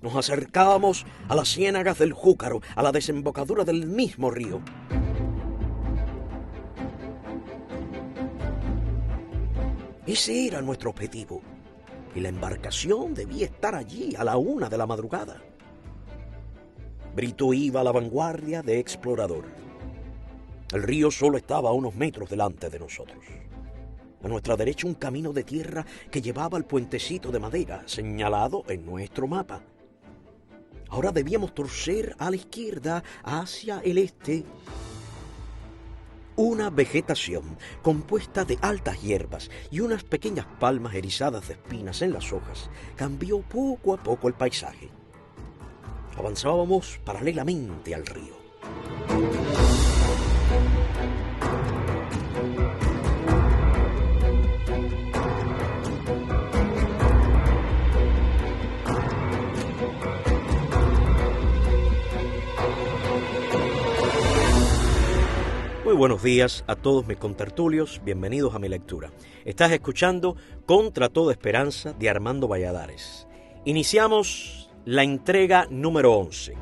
Nos acercábamos a las ciénagas del Júcaro, a la desembocadura del mismo río. Ese era nuestro objetivo, y la embarcación debía estar allí a la 1 de la madrugada. Brito iba a la vanguardia de explorador. El río solo estaba a unos metros delante de nosotros. A nuestra derecha un camino de tierra que llevaba al puentecito de madera señalado en nuestro mapa. Ahora debíamos torcer a la izquierda hacia el este. Una vegetación compuesta de altas hierbas y unas pequeñas palmas erizadas de espinas en las hojas cambió poco a poco el paisaje. Avanzábamos paralelamente al río. Muy buenos días a todos mis contertulios, bienvenidos a mi lectura. Estás escuchando Contra toda esperanza de Armando Valladares. Iniciamos la entrega número 11.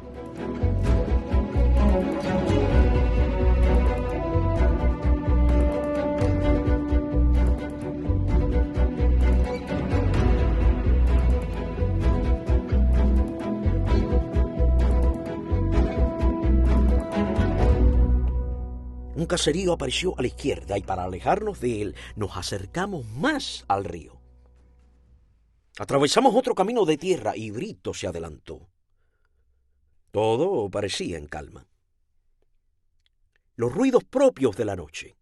Un caserío apareció a la izquierda y para alejarnos de él nos acercamos más al río. Atravesamos otro camino de tierra y Brito se adelantó. Todo parecía en calma. Los ruidos propios de la noche,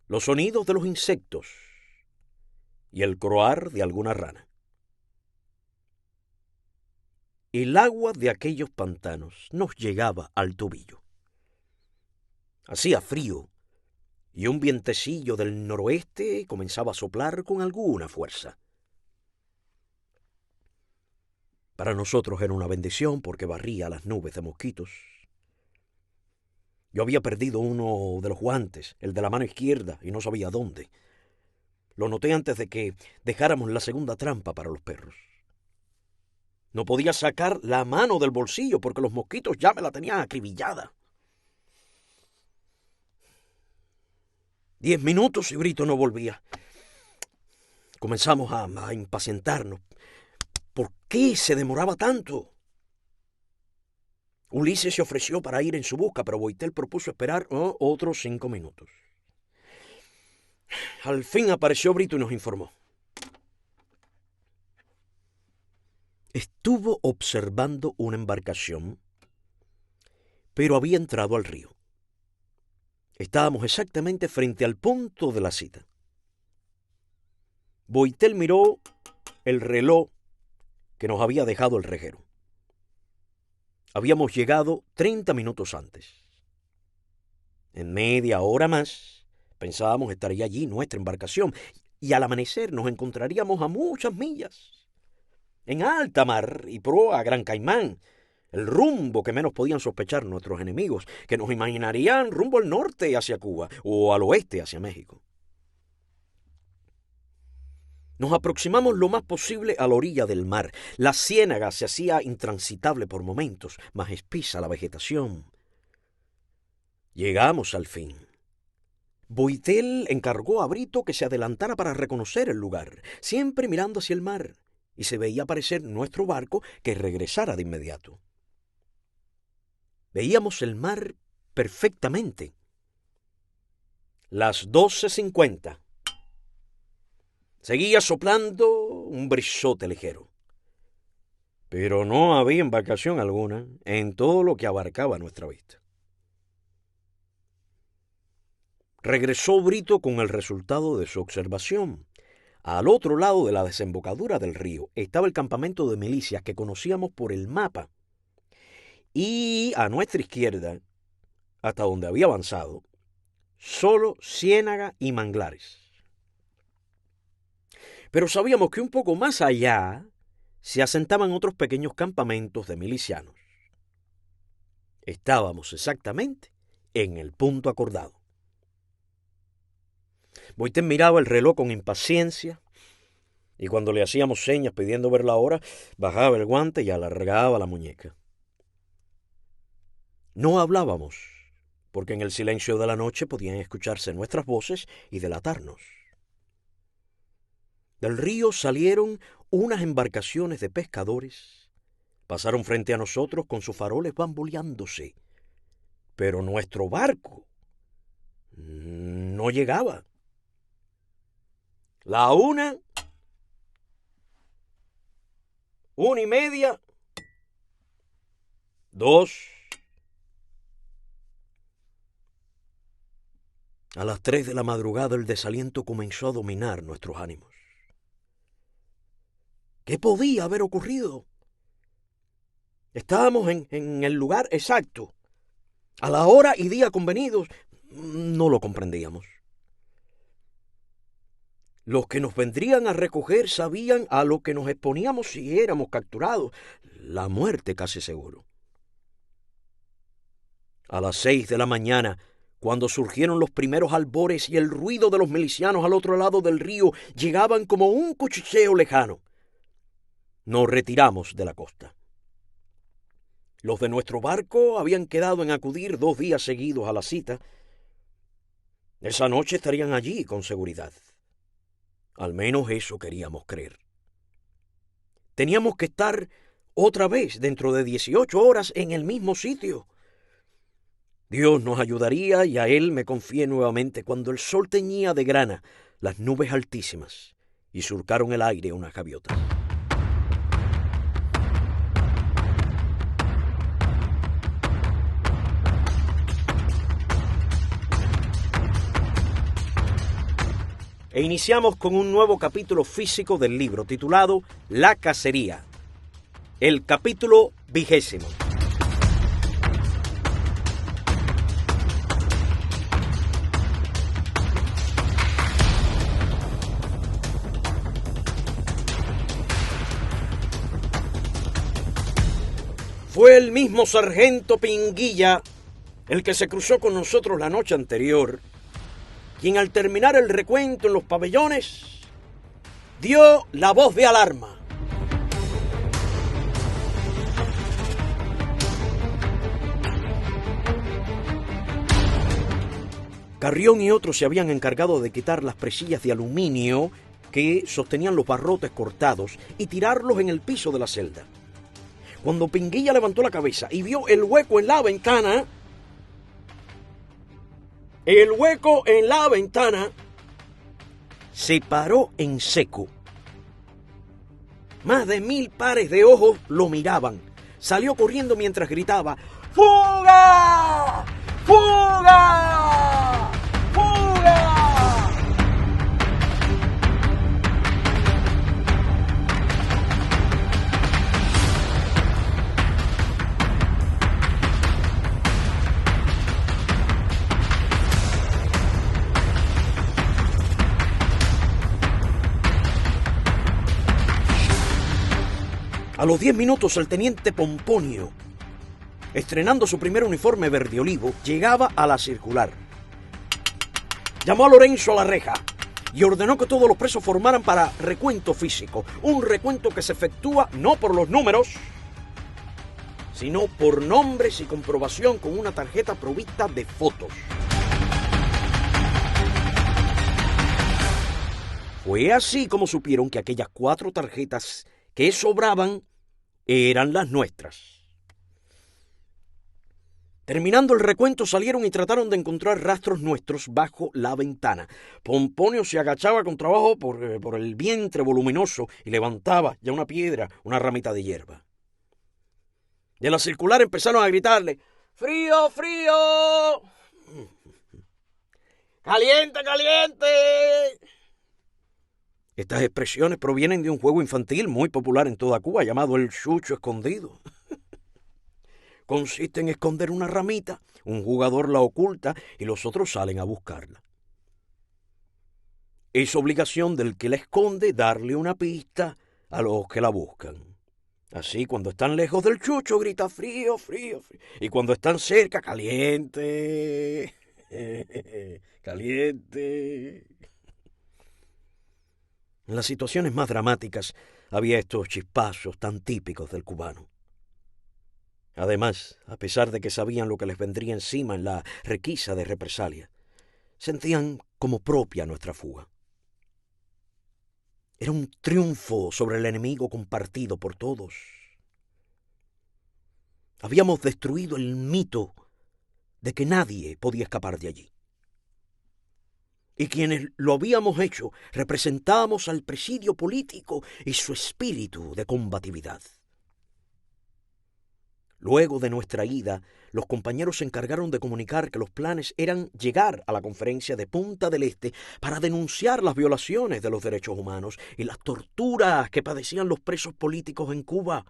los sonidos de los insectos y el croar de alguna rana. El agua de aquellos pantanos nos llegaba al tobillo. Hacía frío y un vientecillo del noroeste comenzaba a soplar con alguna fuerza. Para nosotros era una bendición porque barría las nubes de mosquitos. Yo había perdido uno de los guantes, el de la mano izquierda, y no sabía dónde. Lo noté antes de que dejáramos la segunda trampa para los perros. No podía sacar la mano del bolsillo porque los mosquitos ya me la tenían acribillada. 10 minutos y Brito no volvía. Comenzamos a impacientarnos. ¿Por qué se demoraba tanto? Ulises se ofreció para ir en su busca, pero Boitel propuso esperar otros 5 minutos. Al fin apareció Brito y nos informó. Estuvo observando una embarcación, pero había entrado al río. Estábamos exactamente frente al punto de la cita. Boitel miró el reloj que nos había dejado el reguero. Habíamos llegado 30 minutos antes. En media hora más pensábamos estaría allí nuestra embarcación y al amanecer nos encontraríamos a muchas millas, en alta mar y proa a Gran Caimán, el rumbo que menos podían sospechar nuestros enemigos, que nos imaginarían rumbo al norte hacia Cuba o al oeste hacia México. Nos aproximamos lo más posible a la orilla del mar. La ciénaga se hacía intransitable por momentos, más espesa la vegetación. Llegamos al fin. Boitel encargó a Brito que se adelantara para reconocer el lugar, siempre mirando hacia el mar, y se veía aparecer nuestro barco que regresara de inmediato. Veíamos el mar perfectamente. Las 12:50. Seguía soplando un brisote ligero. Pero no había embarcación alguna en todo lo que abarcaba nuestra vista. Regresó Brito con el resultado de su observación. Al otro lado de la desembocadura del río estaba el campamento de milicias que conocíamos por el mapa. Y a nuestra izquierda, hasta donde había avanzado, solo ciénaga y manglares. Pero sabíamos que un poco más allá se asentaban otros pequeños campamentos de milicianos. Estábamos exactamente en el punto acordado. Boitel miraba el reloj con impaciencia. Y cuando le hacíamos señas pidiendo ver la hora, bajaba el guante y alargaba la muñeca. No hablábamos, porque en el silencio de la noche podían escucharse nuestras voces y delatarnos. Del río salieron unas embarcaciones de pescadores. Pasaron frente a nosotros con sus faroles bamboleándose. Pero nuestro barco no llegaba. La 1:30, 2. A las 3 de la madrugada el desaliento comenzó a dominar nuestros ánimos. ¿Qué podía haber ocurrido? Estábamos en el lugar exacto, a la hora y día convenidos. No lo comprendíamos. Los que nos vendrían a recoger sabían a lo que nos exponíamos si éramos capturados. La muerte casi seguro. A las 6 de la mañana, cuando surgieron los primeros albores y el ruido de los milicianos al otro lado del río llegaban como un cuchicheo lejano, nos retiramos de la costa. Los de nuestro barco habían quedado en acudir 2 días seguidos a la cita. Esa noche estarían allí con seguridad. Al menos eso queríamos creer. Teníamos que estar otra vez dentro de 18 horas en el mismo sitio. Dios nos ayudaría y a Él me confié nuevamente cuando el sol teñía de grana las nubes altísimas y surcaron el aire unas gaviotas. E iniciamos con un nuevo capítulo físico del libro titulado La Cacería, el capítulo 20. Fue el mismo sargento Pinguilla el que se cruzó con nosotros la noche anterior, quien al terminar el recuento en los pabellones dio la voz de alarma. Carrión y otros se habían encargado de quitar las presillas de aluminio que sostenían los barrotes cortados y tirarlos en el piso de la celda. Cuando Pinguilla levantó la cabeza y vio el hueco en la ventana, se paró en seco. Más de 1000 pares de ojos lo miraban. Salió corriendo mientras gritaba: ¡Fuga! ¡Fuga! ¡Fuga! A los 10 minutos el teniente Pomponio, estrenando su primer uniforme verde olivo, llegaba a la circular. Llamó a Lorenzo a la reja y ordenó que todos los presos formaran para recuento físico, un recuento que se efectúa no por los números, sino por nombres y comprobación con una tarjeta provista de fotos. Fue así como supieron que aquellas 4 tarjetas que sobraban eran las nuestras. Terminando el recuento salieron y trataron de encontrar rastros nuestros bajo la ventana. Pomponio se agachaba con trabajo por el vientre voluminoso y levantaba ya una piedra, una ramita de hierba. De la circular empezaron a gritarle: ¡Frío, frío! ¡Caliente, caliente! Estas expresiones provienen de un juego infantil muy popular en toda Cuba llamado el chucho escondido. Consiste en esconder una ramita, un jugador la oculta y los otros salen a buscarla. Es obligación del que la esconde darle una pista a los que la buscan. Así, cuando están lejos del chucho, grita: ¡Frío, frío, frío! Y cuando están cerca, ¡caliente! ¡Caliente! En las situaciones más dramáticas había estos chispazos tan típicos del cubano. Además, a pesar de que sabían lo que les vendría encima en la requisa de represalia, sentían como propia nuestra fuga. Era un triunfo sobre el enemigo compartido por todos. Habíamos destruido el mito de que nadie podía escapar de allí. Y quienes lo habíamos hecho representábamos al presidio político y su espíritu de combatividad. Luego de nuestra ida, los compañeros se encargaron de comunicar que los planes eran llegar a la conferencia de Punta del Este para denunciar las violaciones de los derechos humanos y las torturas que padecían los presos políticos en Cuba.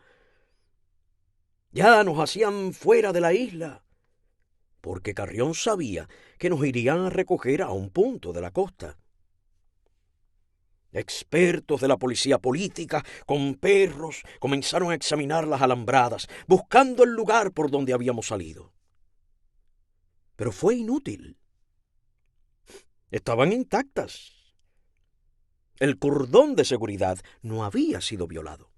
Ya nos hacían fuera de la isla, porque Carrión sabía que nos irían a recoger a un punto de la costa. Expertos de la policía política, con perros, comenzaron a examinar las alambradas, buscando el lugar por donde habíamos salido. Pero fue inútil. Estaban intactas. El cordón de seguridad no había sido violado.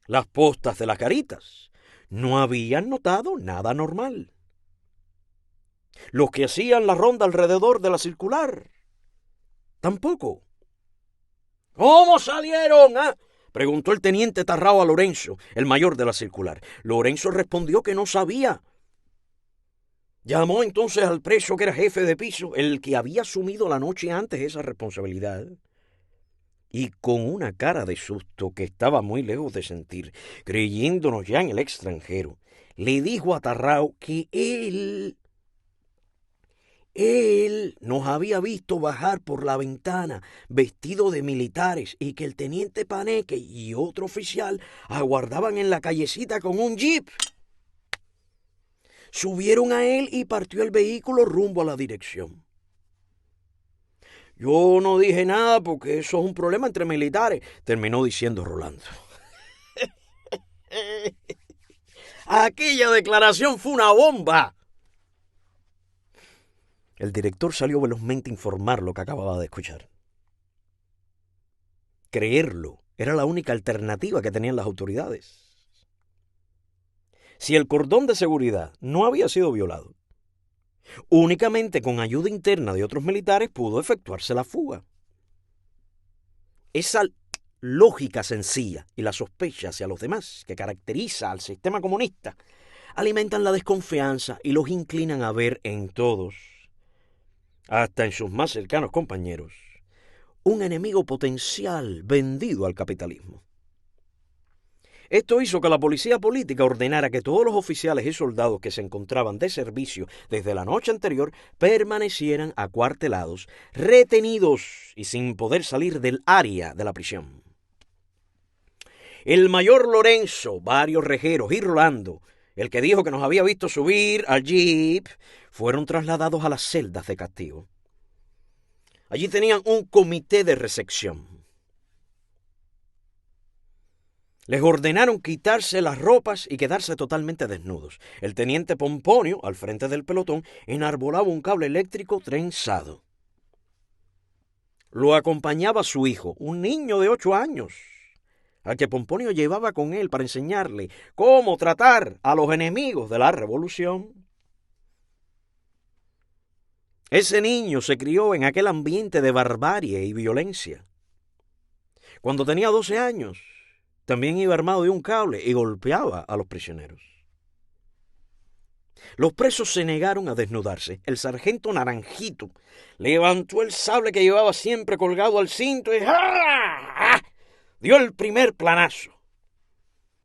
Las postas de las garitas no habían notado nada anormal. Los que hacían la ronda alrededor de la circular tampoco. ¿Cómo salieron? Preguntó el teniente Tarrao a Lorenzo, el mayor de la circular. Lorenzo respondió que no sabía. Llamó entonces al preso que era jefe de piso, el que había asumido la noche antes esa responsabilidad. Y con una cara de susto que estaba muy lejos de sentir, creyéndonos ya en el extranjero, le dijo a Tarrao que él nos había visto bajar por la ventana vestido de militares y que el teniente Paneque y otro oficial aguardaban en la callecita con un jeep. Subieron a él y partió el vehículo rumbo a la dirección. Yo no dije nada porque eso es un problema entre militares, terminó diciendo Rolando. Aquella declaración fue una bomba. El director salió velozmente a informar lo que acababa de escuchar. Creerlo era la única alternativa que tenían las autoridades. Si el cordón de seguridad no había sido violado, únicamente con ayuda interna de otros militares pudo efectuarse la fuga. Esa lógica sencilla y la sospecha hacia los demás que caracteriza al sistema comunista alimentan la desconfianza y los inclinan a ver en todos, hasta en sus más cercanos compañeros, un enemigo potencial vendido al capitalismo. Esto hizo que la policía política ordenara que todos los oficiales y soldados que se encontraban de servicio desde la noche anterior permanecieran acuartelados, retenidos y sin poder salir del área de la prisión. El mayor Lorenzo, varios rejeros y Rolando, el que dijo que nos había visto subir al jeep, fueron trasladados a las celdas de castigo. Allí tenían un comité de recepción. Les ordenaron quitarse las ropas y quedarse totalmente desnudos. El teniente Pomponio, al frente del pelotón, enarbolaba un cable eléctrico trenzado. Lo acompañaba su hijo, un niño de 8 años, al que Pomponio llevaba con él para enseñarle cómo tratar a los enemigos de la revolución. Ese niño se crió en aquel ambiente de barbarie y violencia. Cuando tenía 12 años, también iba armado de un cable y golpeaba a los prisioneros. Los presos se negaron a desnudarse. El sargento Naranjito levantó el sable que llevaba siempre colgado al cinto y dio el primer planazo.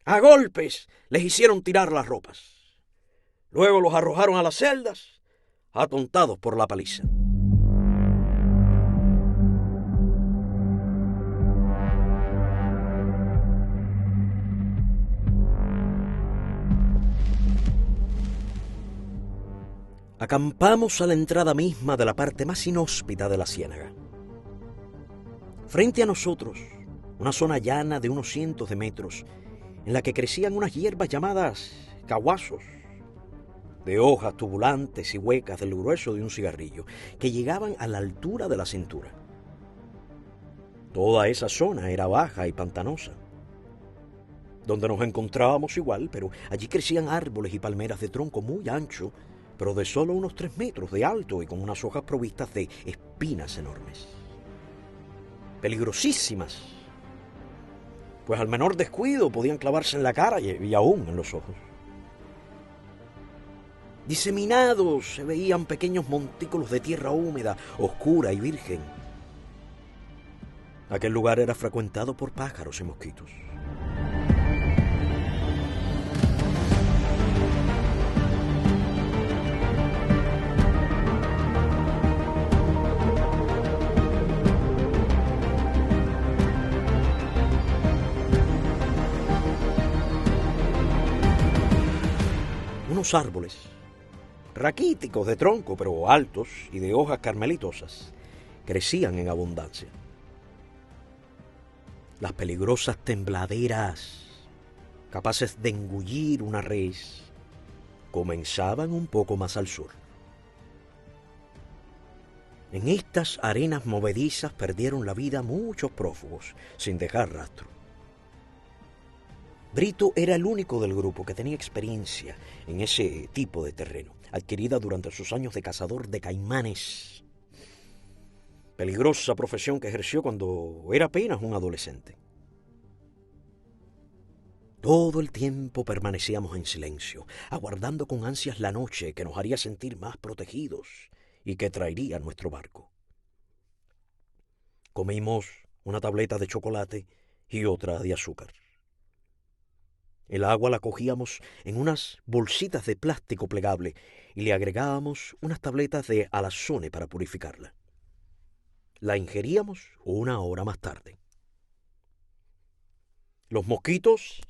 A golpes les hicieron tirar las ropas. Luego los arrojaron a las celdas, atontados por la paliza. Acampamos a la entrada misma de la parte más inhóspita de la ciénaga. Frente a nosotros, una zona llana de unos cientos de metros, en la que crecían unas hierbas llamadas cahuazos, de hojas tubulantes y huecas del grueso de un cigarrillo, que llegaban a la altura de la cintura. Toda esa zona era baja y pantanosa. Donde nos encontrábamos igual, pero allí crecían árboles y palmeras de tronco muy ancho, pero de solo unos 3 metros de alto y con unas hojas provistas de espinas enormes. Peligrosísimas, pues al menor descuido podían clavarse en la cara y aún en los ojos. Diseminados se veían pequeños montículos de tierra húmeda, oscura y virgen. Aquel lugar era frecuentado por pájaros y mosquitos. Unos árboles, raquíticos de tronco, pero altos y de hojas carmelitosas, crecían en abundancia. Las peligrosas tembladeras, capaces de engullir una res, comenzaban un poco más al sur. En estas arenas movedizas perdieron la vida muchos prófugos, sin dejar rastro. Brito era el único del grupo que tenía experiencia en ese tipo de terreno, adquirida durante sus años de cazador de caimanes. Peligrosa profesión que ejerció cuando era apenas un adolescente. Todo el tiempo permanecíamos en silencio, aguardando con ansias la noche que nos haría sentir más protegidos y que traería nuestro barco. Comimos una tableta de chocolate y otra de azúcar. El agua la cogíamos en unas bolsitas de plástico plegable y le agregábamos unas tabletas de alazone para purificarla. La ingeríamos 1 hora más tarde. Los mosquitos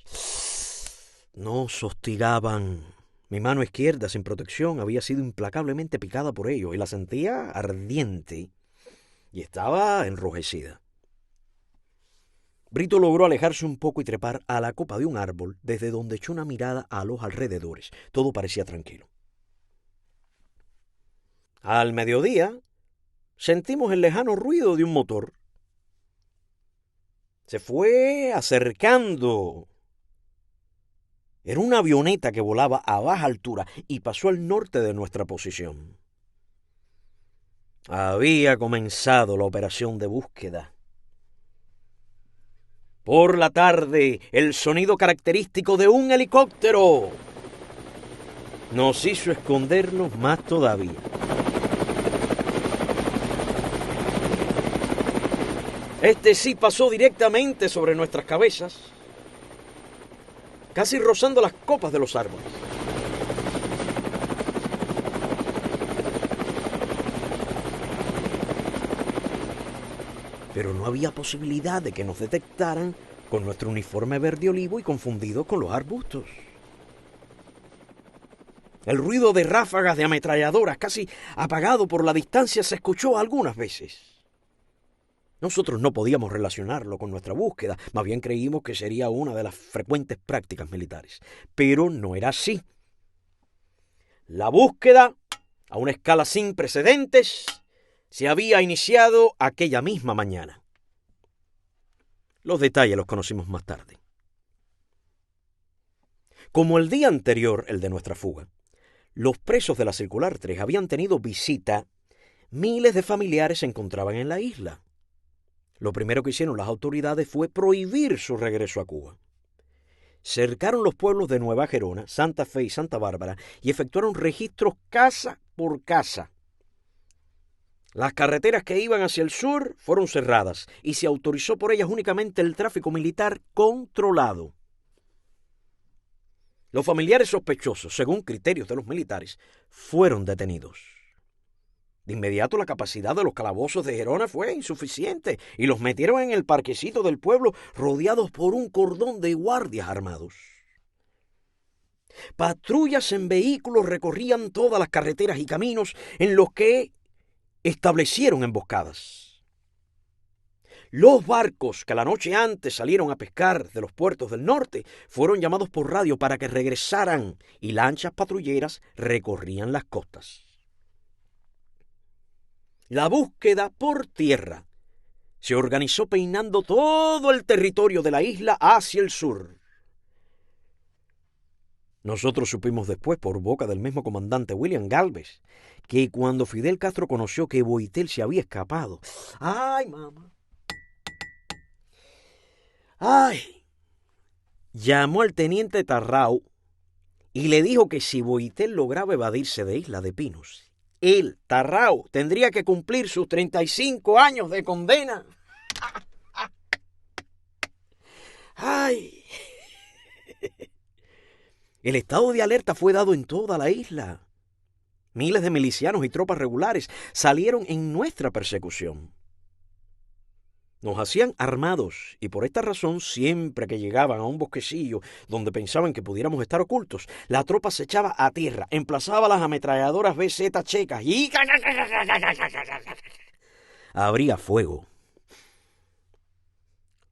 nos hostigaban. Mi mano izquierda, sin protección, había sido implacablemente picada por ellos y la sentía ardiente y estaba enrojecida. Brito logró alejarse un poco y trepar a la copa de un árbol, desde donde echó una mirada a los alrededores. Todo parecía tranquilo. Al mediodía, sentimos el lejano ruido de un motor. Se fue acercando. Era una avioneta que volaba a baja altura y pasó al norte de nuestra posición. Había comenzado la operación de búsqueda. Por la tarde, el sonido característico de un helicóptero nos hizo escondernos más todavía. Este sí pasó directamente sobre nuestras cabezas, casi rozando las copas de los árboles. Pero no había posibilidad de que nos detectaran con nuestro uniforme verde olivo y confundido con los arbustos. El ruido de ráfagas de ametralladoras, casi apagado por la distancia, se escuchó algunas veces. Nosotros no podíamos relacionarlo con nuestra búsqueda, más bien creímos que sería una de las frecuentes prácticas militares. Pero no era así. La búsqueda, a una escala sin precedentes, se había iniciado aquella misma mañana. Los detalles los conocimos más tarde. Como el día anterior, el de nuestra fuga, los presos de la Circular 3 habían tenido visita, miles de familiares se encontraban en la isla. Lo primero que hicieron las autoridades fue prohibir su regreso a Cuba. Cercaron los pueblos de Nueva Gerona, Santa Fe y Santa Bárbara y efectuaron registros casa por casa. Las carreteras que iban hacia el sur fueron cerradas y se autorizó por ellas únicamente el tráfico militar controlado. Los familiares sospechosos, según criterios de los militares, fueron detenidos. De inmediato la capacidad de los calabozos de Gerona fue insuficiente y los metieron en el parquecito del pueblo rodeados por un cordón de guardias armados. Patrullas en vehículos recorrían todas las carreteras y caminos en los que establecieron emboscadas. Los barcos que la noche antes salieron a pescar de los puertos del norte fueron llamados por radio para que regresaran y lanchas patrulleras recorrían las costas. La búsqueda por tierra se organizó peinando todo el territorio de la isla hacia el sur. Nosotros supimos después, por boca del mismo comandante William Galvez, que cuando Fidel Castro conoció que Boitel se había escapado, ¡ay, mamá! ¡Ay! Llamó al teniente Tarrao y le dijo que si Boitel lograba evadirse de Isla de Pinos, él, Tarrao, tendría que cumplir sus 35 años de condena. ¡Ay! El estado de alerta fue dado en toda la isla. Miles de milicianos y tropas regulares salieron en nuestra persecución. Nos hacían armados y por esta razón siempre que llegaban a un bosquecillo donde pensaban que pudiéramos estar ocultos, la tropa se echaba a tierra, emplazaba las ametralladoras BZ checas y abría fuego.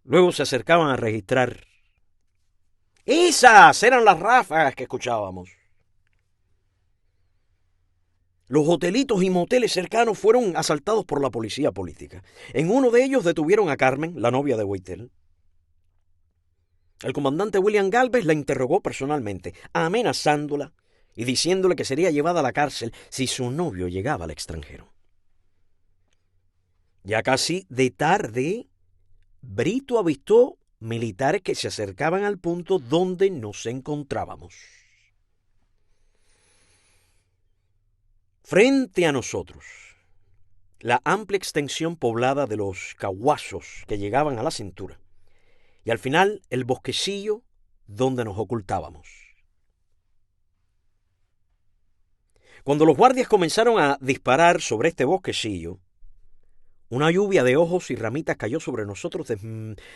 Luego se acercaban a registrar. Esas eran las ráfagas que escuchábamos. Los hotelitos y moteles cercanos fueron asaltados por la policía política. En uno de ellos detuvieron a Carmen, la novia de Boitel. El comandante William Galvez la interrogó personalmente, amenazándola y diciéndole que sería llevada a la cárcel si su novio llegaba al extranjero. Ya casi de tarde, Brito avistó militares que se acercaban al punto donde nos encontrábamos. Frente a nosotros, la amplia extensión poblada de los caguazos que llegaban a la cintura, y al final el bosquecillo donde nos ocultábamos. Cuando los guardias comenzaron a disparar sobre este bosquecillo, una lluvia de ojos y ramitas cayó sobre nosotros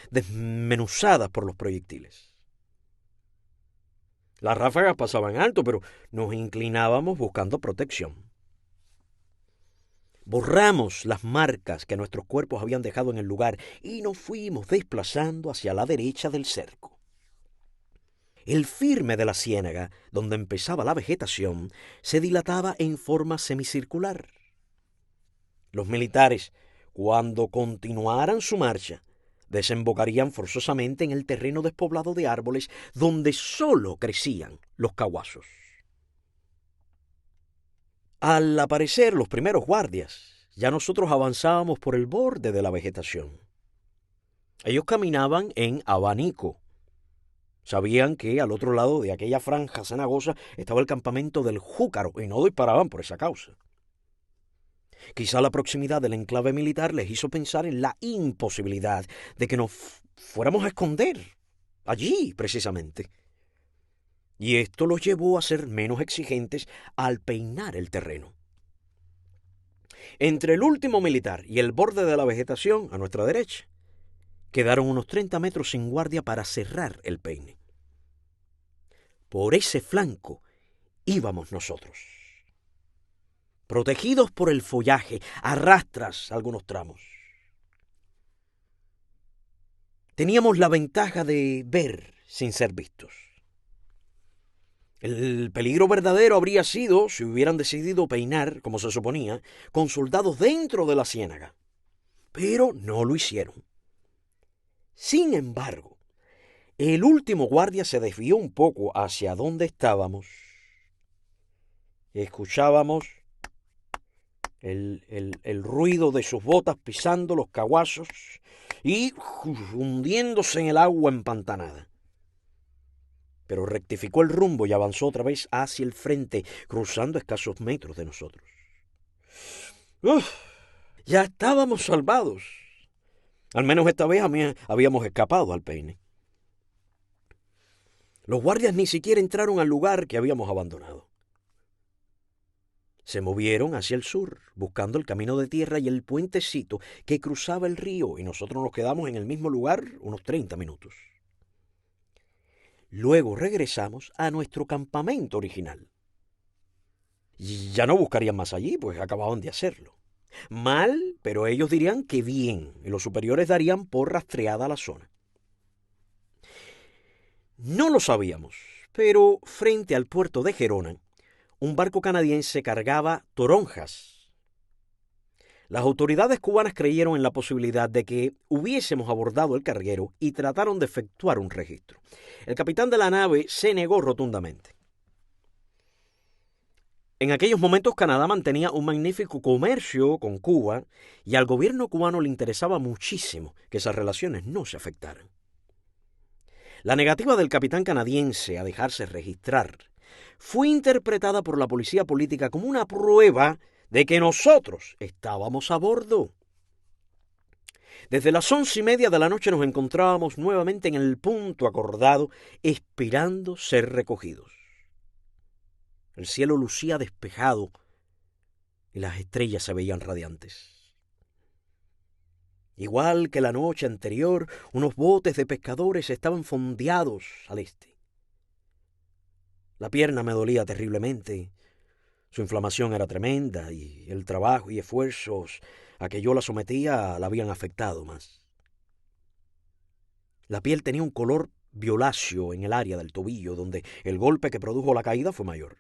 desmenuzadas por los proyectiles. Las ráfagas pasaban alto, pero nos inclinábamos buscando protección. Borramos las marcas que nuestros cuerpos habían dejado en el lugar y nos fuimos desplazando hacia la derecha del cerco. El firme de la ciénaga, donde empezaba la vegetación, se dilataba en forma semicircular. Los militares, cuando continuaran su marcha, desembocarían forzosamente en el terreno despoblado de árboles donde solo crecían los caguazos. Al aparecer los primeros guardias, ya nosotros avanzábamos por el borde de la vegetación. Ellos caminaban en abanico. Sabían que al otro lado de aquella franja cenagosa estaba el campamento del Júcaro y no disparaban por esa causa. Quizá la proximidad del enclave militar les hizo pensar en la imposibilidad de que nos fuéramos a esconder allí, precisamente. Y esto los llevó a ser menos exigentes al peinar el terreno. Entre el último militar y el borde de la vegetación, a nuestra derecha, quedaron unos 30 metros sin guardia para cerrar el peine. Por ese flanco íbamos nosotros, protegidos por el follaje, a rastras algunos tramos. Teníamos la ventaja de ver sin ser vistos. El peligro verdadero habría sido si hubieran decidido peinar, como se suponía, con soldados dentro de la ciénaga. Pero no lo hicieron. Sin embargo, el último guardia se desvió un poco hacia donde estábamos. Escuchábamos el ruido de sus botas pisando los caguazos y hundiéndose en el agua empantanada. Pero rectificó el rumbo y avanzó otra vez hacia el frente, cruzando escasos metros de nosotros. Ya estábamos salvados. Al menos esta vez habíamos escapado al peine. Los guardias ni siquiera entraron al lugar que habíamos abandonado. Se movieron hacia el sur, buscando el camino de tierra y el puentecito que cruzaba el río, y nosotros nos quedamos en el mismo lugar unos 30 minutos. Luego regresamos a nuestro campamento original. Ya no buscarían más allí, pues acababan de hacerlo. Mal, pero ellos dirían que bien, y los superiores darían por rastreada la zona. No lo sabíamos, pero frente al puerto de Gerona, un barco canadiense cargaba toronjas. Las autoridades cubanas creyeron en la posibilidad de que hubiésemos abordado el carguero y trataron de efectuar un registro. El capitán de la nave se negó rotundamente. En aquellos momentos Canadá mantenía un magnífico comercio con Cuba y al gobierno cubano le interesaba muchísimo que esas relaciones no se afectaran. La negativa del capitán canadiense a dejarse registrar fue interpretada por la policía política como una prueba de que nosotros estábamos a bordo. Desde las 11:30 de la noche nos encontrábamos nuevamente en el punto acordado, esperando ser recogidos. El cielo lucía despejado y las estrellas se veían radiantes. Igual que la noche anterior, unos botes de pescadores estaban fondeados al este. La pierna me dolía terriblemente. Su inflamación era tremenda y el trabajo y esfuerzos a que yo la sometía la habían afectado más. La piel tenía un color violáceo en el área del tobillo, donde el golpe que produjo la caída fue mayor.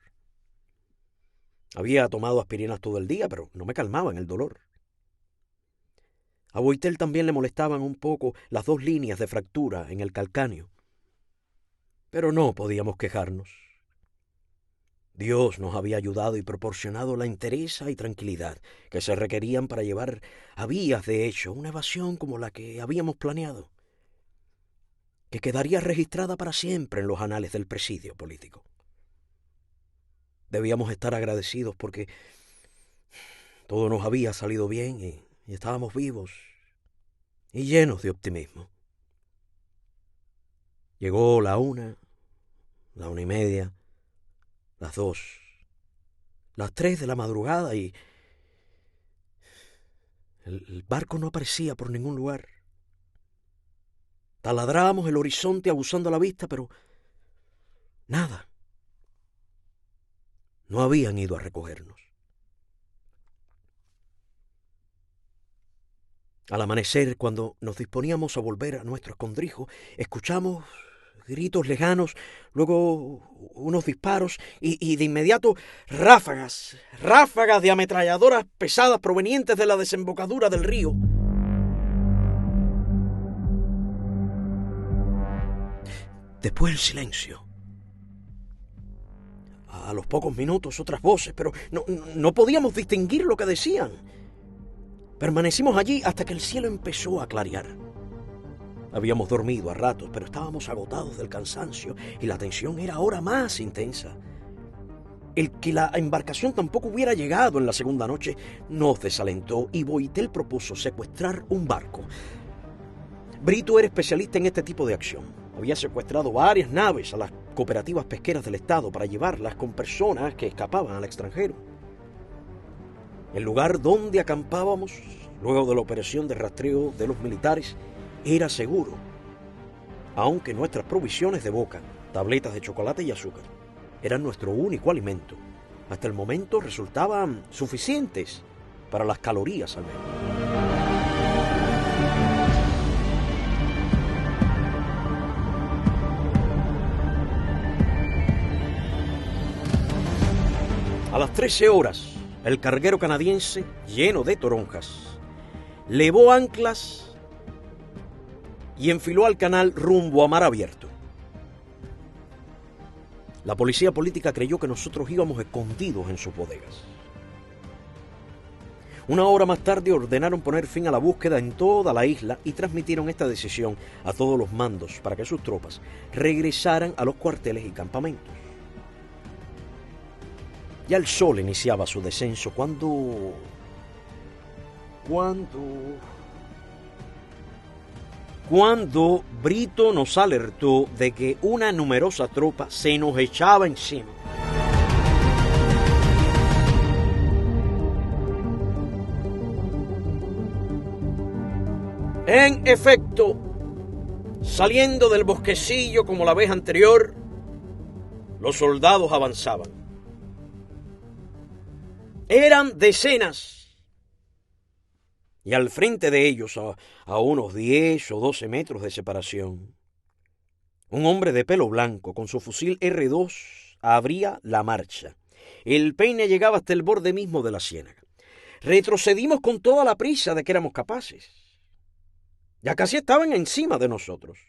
Había tomado aspirinas todo el día, pero no me calmaban el dolor. A Boitel también le molestaban un poco las 2 líneas de fractura en el calcáneo. Pero no podíamos quejarnos. Dios nos había ayudado y proporcionado la entereza y tranquilidad que se requerían para llevar a vías de hecho una evasión como la que habíamos planeado, que quedaría registrada para siempre en los anales del presidio político. Debíamos estar agradecidos porque todo nos había salido bien y estábamos vivos y llenos de optimismo. Llegó la 1, la 1:30, las 2, las 3 de la madrugada y el barco no aparecía por ningún lugar. Taladrábamos el horizonte abusando la vista, pero nada. No habían ido a recogernos. Al amanecer, cuando nos disponíamos a volver a nuestro escondrijo, escuchamos gritos lejanos, luego unos disparos y de inmediato ráfagas de ametralladoras pesadas provenientes de la desembocadura del río. Después el silencio. A los pocos minutos otras voces, pero no podíamos distinguir lo que decían. Permanecimos allí hasta que el cielo empezó a clarear. Habíamos dormido a ratos, pero estábamos agotados del cansancio y la tensión era ahora más intensa. El que la embarcación tampoco hubiera llegado en la segunda noche nos desalentó y Boitel propuso secuestrar un barco. Brito era especialista en este tipo de acción. Había secuestrado varias naves a las cooperativas pesqueras del Estado para llevarlas con personas que escapaban al extranjero. El lugar donde acampábamos, luego de la operación de rastreo de los militares, era seguro, aunque nuestras provisiones de boca, tabletas de chocolate y azúcar, eran nuestro único alimento. Hasta el momento resultaban suficientes para las calorías al menos. A las 13 horas, el carguero canadiense, lleno de toronjas, levó anclas y enfiló al canal rumbo a mar abierto. La policía política creyó que nosotros íbamos escondidos en sus bodegas. Una hora más tarde ordenaron poner fin a la búsqueda en toda la isla y transmitieron esta decisión a todos los mandos para que sus tropas regresaran a los cuarteles y campamentos. Ya el sol iniciaba su descenso cuando Brito nos alertó de que una numerosa tropa se nos echaba encima. En efecto, saliendo del bosquecillo como la vez anterior, los soldados avanzaban. Eran decenas. Y al frente de ellos, a unos 10 o 12 metros de separación, un hombre de pelo blanco con su fusil R2 abría la marcha. El peine llegaba hasta el borde mismo de la ciénaga. retrocedimos con toda la prisa de que éramos capaces. Ya casi estaban encima de nosotros.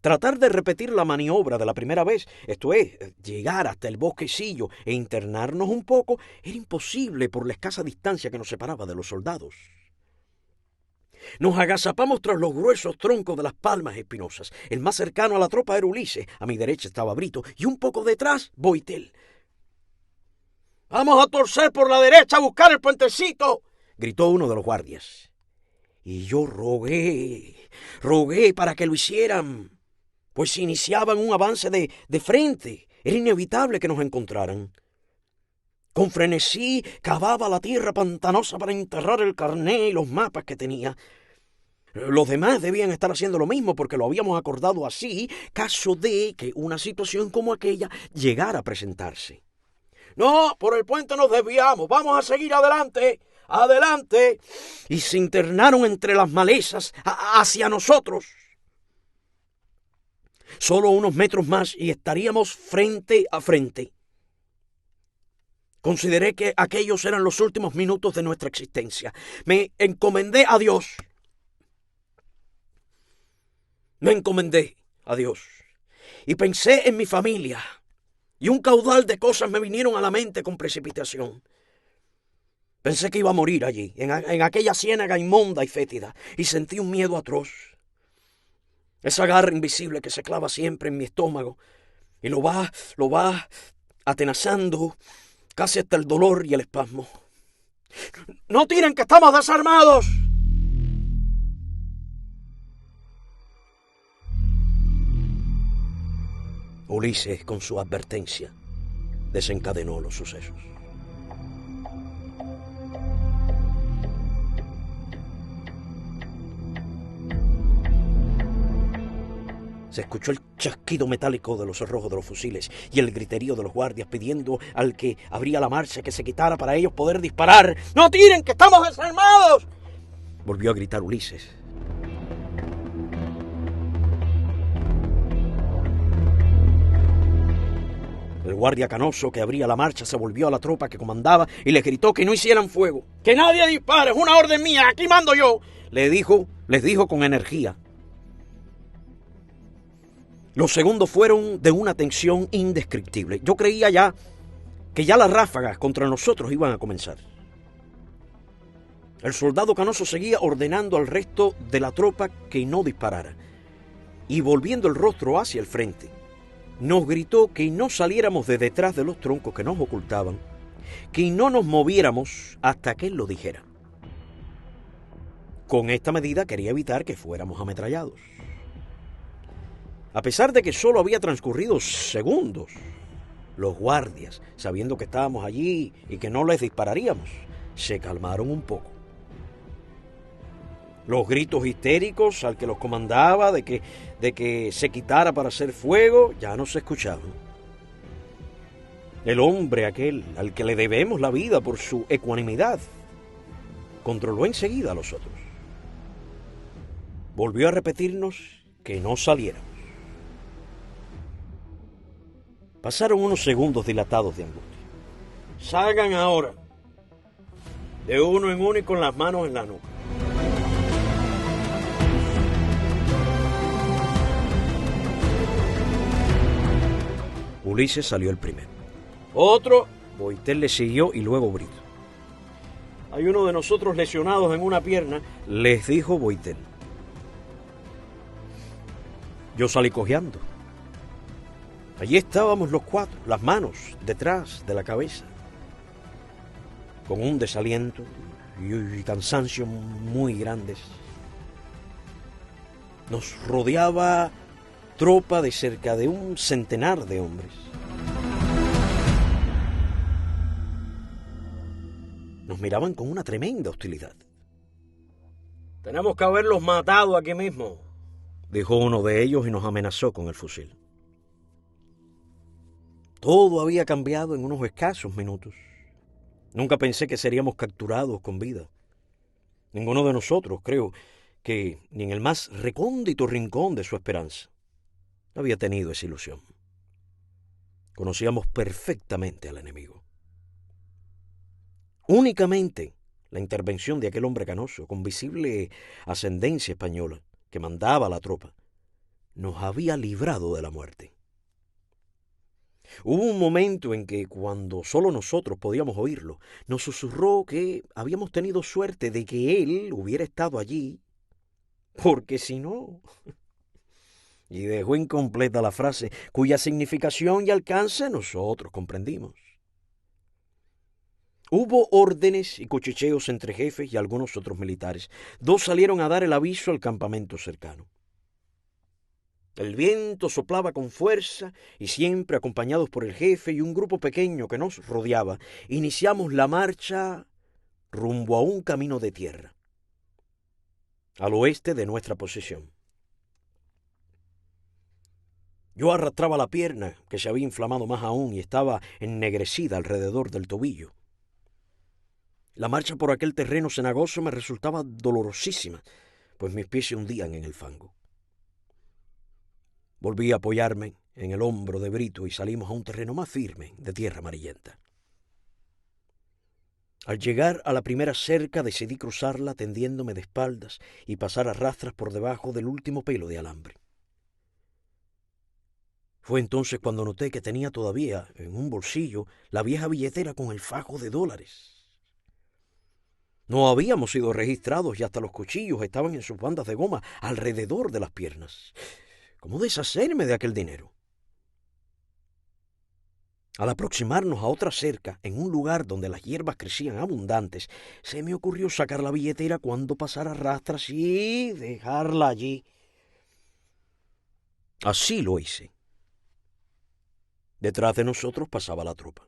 Tratar de repetir la maniobra de la primera vez, esto es, llegar hasta el bosquecillo e internarnos un poco, era imposible por la escasa distancia que nos separaba de los soldados. Nos agazapamos tras los gruesos troncos de las palmas espinosas. El más cercano a la tropa era Ulises, a mi derecha estaba Brito y un poco detrás, Boitel. «¡Vamos a torcer por la derecha a buscar el puentecito!», gritó uno de los guardias. Y yo rogué para que lo hicieran, pues si iniciaban un avance de frente, era inevitable que nos encontraran. Con frenesí cavaba la tierra pantanosa para enterrar el carné y los mapas que tenía. Los demás debían estar haciendo lo mismo porque lo habíamos acordado así, caso de que una situación como aquella llegara a presentarse. «No, por el puente nos desviamos, vamos a seguir adelante, adelante», y se internaron entre las malezas hacia nosotros. Solo unos metros más y estaríamos frente a frente. Consideré que aquellos eran los últimos minutos de nuestra existencia. Me encomendé a Dios. Y pensé en mi familia. Y un caudal de cosas me vinieron a la mente con precipitación. Pensé que iba a morir allí, en aquella ciénaga inmunda y fétida, y sentí un miedo atroz. Esa garra invisible que se clava siempre en mi estómago y lo va atenazando casi hasta el dolor y el espasmo. «¡No tiren, que estamos desarmados!». Ulises, con su advertencia, desencadenó los sucesos. Se escuchó el chasquido metálico de los cerrojos de los fusiles y el griterío de los guardias pidiendo al que abría la marcha que se quitara para ellos poder disparar. «¡No tiren, que estamos desarmados!», volvió a gritar Ulises. El guardia canoso que abría la marcha se volvió a la tropa que comandaba y les gritó que no hicieran fuego. «¡Que nadie dispare! ¡Es una orden mía! ¡Aquí mando yo!», les dijo con energía. Los segundos fueron de una tensión indescriptible. Yo creía que las ráfagas contra nosotros iban a comenzar. El soldado canoso seguía ordenando al resto de la tropa que no disparara. Y volviendo el rostro hacia el frente, nos gritó que no saliéramos de detrás de los troncos que nos ocultaban, que no nos moviéramos hasta que él lo dijera. Con esta medida quería evitar que fuéramos ametrallados. A pesar de que solo había transcurrido segundos, los guardias, sabiendo que estábamos allí y que no les dispararíamos, se calmaron un poco. Los gritos histéricos al que los comandaba de que se quitara para hacer fuego ya no se escuchaban. El hombre aquel al que le debemos la vida por su ecuanimidad controló enseguida a los otros. Volvió a repetirnos que no saliéramos. Pasaron unos segundos dilatados de angustia. «Salgan ahora, de uno en uno y con las manos en la nuca». Ulises salió el primero. Otro, Boitel le siguió y luego Brito. «Hay uno de nosotros lesionados en una pierna», les dijo Boitel. Yo salí cojeando. Allí estábamos los cuatro, las manos detrás de la cabeza, con un desaliento y cansancio muy grandes. Nos rodeaba tropa de cerca de un centenar de hombres. Nos miraban con una tremenda hostilidad. «Tenemos que haberlos matado aquí mismo», dijo uno de ellos y nos amenazó con el fusil. Todo había cambiado en unos escasos minutos. Nunca pensé que seríamos capturados con vida. Ninguno de nosotros, creo, que ni en el más recóndito rincón de su esperanza había tenido esa ilusión. Conocíamos perfectamente al enemigo. Únicamente la intervención de aquel hombre canoso, con visible ascendencia española, que mandaba a la tropa, nos había librado de la muerte. Hubo un momento en que, cuando solo nosotros podíamos oírlo, nos susurró que habíamos tenido suerte de que él hubiera estado allí, porque si no... Y dejó incompleta la frase, cuya significación y alcance nosotros comprendimos. Hubo órdenes y cuchicheos entre jefes y algunos otros militares. Dos salieron a dar el aviso al campamento cercano. El viento soplaba con fuerza y, siempre acompañados por el jefe y un grupo pequeño que nos rodeaba, iniciamos la marcha rumbo a un camino de tierra, al oeste de nuestra posición. Yo arrastraba la pierna, que se había inflamado más aún y estaba ennegrecida alrededor del tobillo. La marcha por aquel terreno cenagoso me resultaba dolorosísima, pues mis pies se hundían en el fango. Volví a apoyarme en el hombro de Brito y salimos a un terreno más firme, de tierra amarillenta. Al llegar a la primera cerca decidí cruzarla tendiéndome de espaldas y pasar a rastras por debajo del último pelo de alambre. Fue entonces cuando noté que tenía todavía en un bolsillo la vieja billetera con el fajo de $. No habíamos sido registrados y hasta los cuchillos estaban en sus bandas de goma alrededor de las piernas. ¿Cómo deshacerme de aquel dinero? Al aproximarnos a otra cerca, en un lugar donde las hierbas crecían abundantes, se me ocurrió sacar la billetera cuando pasara rastras y dejarla allí. Así lo hice. Detrás de nosotros pasaba la tropa.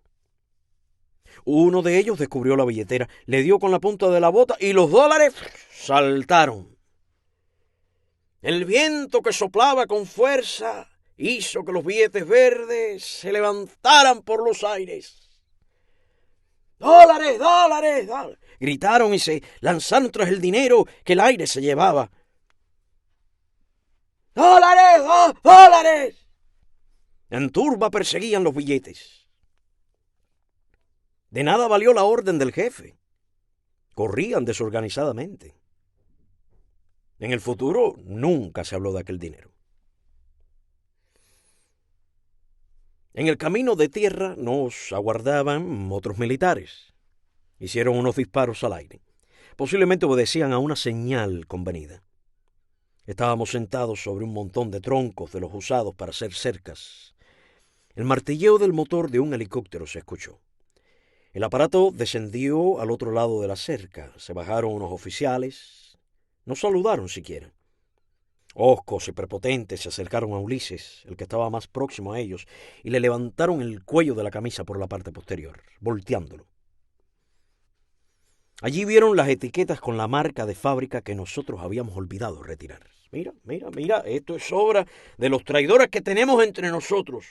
Uno de ellos descubrió la billetera, le dio con la punta de la bota y los $, saltaron. El viento que soplaba con fuerza hizo que los billetes verdes se levantaran por los aires. ¡Dólares, dólares, dólares! Gritaron y se lanzaron tras el dinero que el aire se llevaba. ¡Dólares, dólares! En turba perseguían los billetes. De nada valió la orden del jefe. Corrían desorganizadamente. En el futuro nunca se habló de aquel dinero. En el camino de tierra nos aguardaban otros militares. Hicieron unos disparos al aire. Posiblemente obedecían a una señal convenida. Estábamos sentados sobre un montón de troncos de los usados para hacer cercas. El martilleo del motor de un helicóptero se escuchó. El aparato descendió al otro lado de la cerca. Se bajaron unos oficiales. No saludaron siquiera. Hoscos y prepotentes se acercaron a Ulises, el que estaba más próximo a ellos, y le levantaron el cuello de la camisa por la parte posterior, volteándolo. Allí vieron las etiquetas con la marca de fábrica que nosotros habíamos olvidado retirar. Mira, mira, mira, esto es obra de los traidores que tenemos entre nosotros,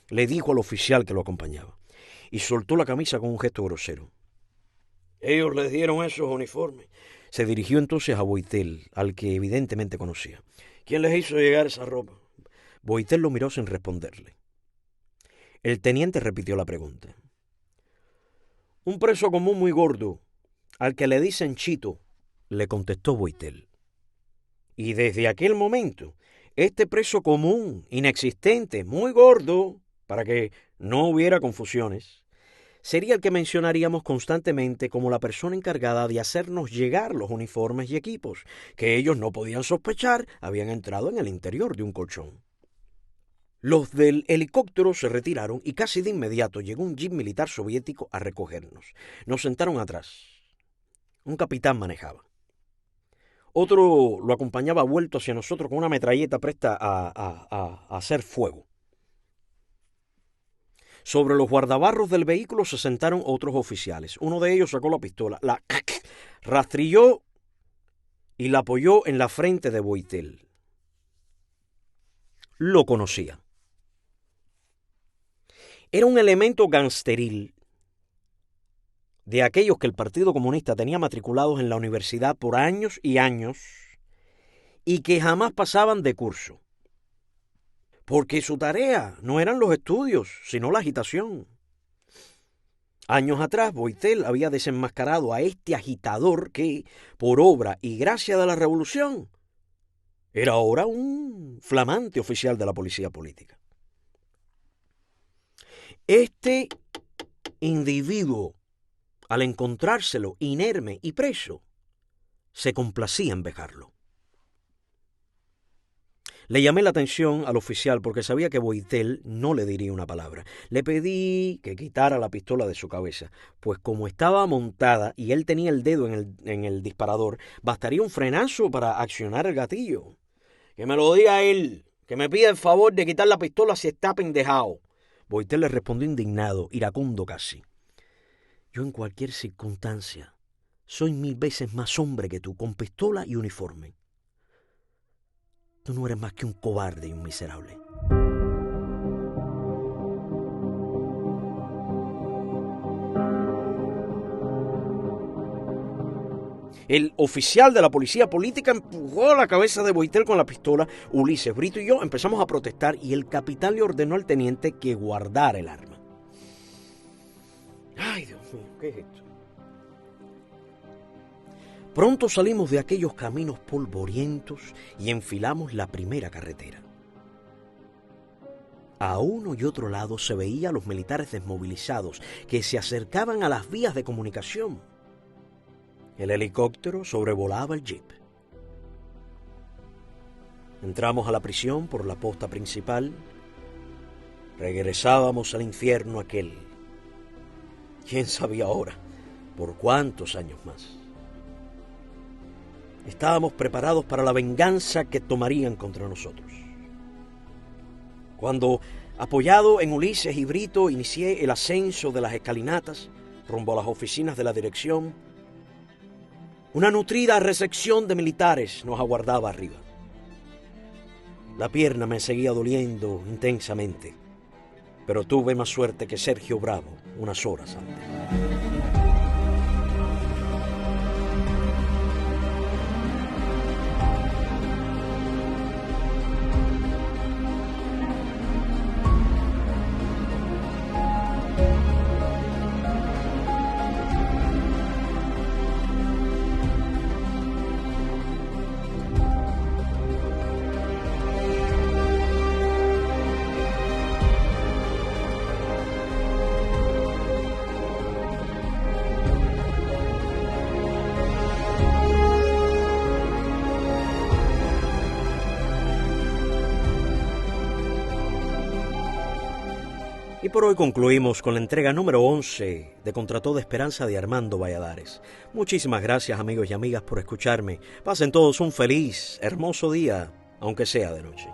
le dijo al oficial que lo acompañaba, y soltó la camisa con un gesto grosero. Ellos les dieron esos uniformes. Se dirigió entonces a Boitel, al que evidentemente conocía. ¿Quién les hizo llegar esa ropa? Boitel lo miró sin responderle. El teniente repitió la pregunta. Un preso común muy gordo, al que le dicen Chito, le contestó Boitel. Y desde aquel momento, este preso común, inexistente, muy gordo, para que no hubiera confusiones, sería el que mencionaríamos constantemente como la persona encargada de hacernos llegar los uniformes y equipos, que ellos no podían sospechar habían entrado en el interior de un colchón. Los del helicóptero se retiraron y casi de inmediato llegó un jeep militar soviético a recogernos. Nos sentaron atrás. Un capitán manejaba. Otro lo acompañaba vuelto hacia nosotros con una metralleta presta a hacer fuego. Sobre los guardabarros del vehículo se sentaron otros oficiales. Uno de ellos sacó la pistola, la rastrilló y la apoyó en la frente de Boitel. Lo conocía. Era un elemento gangsteril, de aquellos que el Partido Comunista tenía matriculados en la universidad por años y años y que jamás pasaban de curso. Porque su tarea no eran los estudios, sino la agitación. Años atrás, Boitel había desenmascarado a este agitador que, por obra y gracia de la revolución, era ahora un flamante oficial de la policía política. Este individuo, al encontrárselo inerme y preso, se complacía en vejarlo. Le llamé la atención al oficial porque sabía que Boitel no le diría una palabra. Le pedí que quitara la pistola de su cabeza, pues como estaba montada y él tenía el dedo en el disparador, bastaría un frenazo para accionar el gatillo. Que me lo diga él, que me pida el favor de quitar la pistola si está pendejado. Boitel le respondió indignado, iracundo casi. Yo en cualquier circunstancia soy 1000 veces más hombre que tú, con pistola y uniforme. Tú no eres más que un cobarde y un miserable. El oficial de la policía política empujó la cabeza de Boitel con la pistola. Ulises, Brito y yo empezamos a protestar y el capitán le ordenó al teniente que guardara el arma. Ay, Dios mío, ¿qué es esto? Pronto salimos de aquellos caminos polvorientos y enfilamos la primera carretera. A uno y otro lado se veía a los militares desmovilizados que se acercaban a las vías de comunicación. El helicóptero sobrevolaba el jeep. Entramos a la prisión por la posta principal. Regresábamos al infierno aquel. ¿Quién sabía ahora por cuántos años más? Estábamos preparados para la venganza que tomarían contra nosotros. Cuando, apoyado en Ulises y Brito, inicié el ascenso de las escalinatas rumbo a las oficinas de la dirección, una nutrida recepción de militares nos aguardaba arriba. La pierna me seguía doliendo intensamente, pero tuve más suerte que Sergio Bravo unas horas antes. Y por hoy concluimos con la entrega número 11 de Contra Toda Esperanza de Armando Valladares. Muchísimas gracias, amigos y amigas, por escucharme. Pasen todos un feliz, hermoso día, aunque sea de noche.